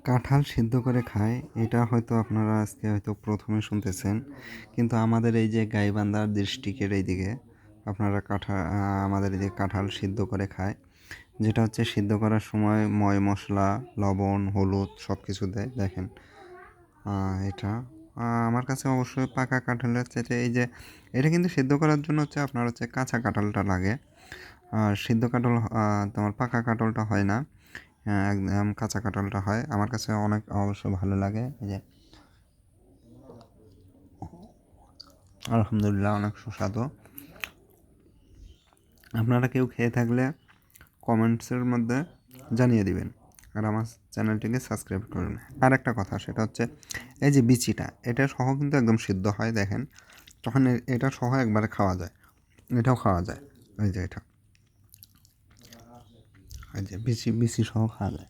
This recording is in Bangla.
কাঁঠাল সিদ্ধ করে খায়, এটা হয়তো আপনারা আজকে হয়তো প্রথমে শুনতেছেন। কিন্তু আমাদের এই যে গাইবান্ধার ডিস্ট্রিক্টের এইদিকে আপনারা আমাদের এই যে কাঁঠাল সিদ্ধ করে খায়, যেটা হচ্ছে সিদ্ধ করার সময় মশলা, লবণ, হলুদ সব কিছু দেয়। দেখেন এটা আমার কাছে অবশ্যই পাকা কাঁঠালের চাইতে এই যে এটা কিন্তু সিদ্ধ করার জন্য হচ্ছে আপনার হচ্ছে কাঁচা কাঁঠালটা লাগে। আর সিদ্ধ কাঁঠাল তোমার পাকা কাঁঠালটা হয় না, একদম কাঁচা কাঁঠালটা হয়। আমার কাছে অনেক অবশ্য ভালো লাগে। এই যে আলহামদুলিল্লাহ অনেক সুস্বাদু। আপনারা কেউ খেয়ে থাকলে কমেন্টসের মধ্যে জানিয়ে দিবেন, আর আমার চ্যানেলটিকে সাবস্ক্রাইব করবেন। আর একটা কথা, সেটা হচ্ছে এই যে বিচিটা, এটা সহ কিন্তু একদম সিদ্ধ হয়। দেখেন তখন এটা সহ একবারে খাওয়া যায়, এটাও খাওয়া যায়। এই যে এটা, এই যে বিচি বিচি সহ খাওয়া যায়।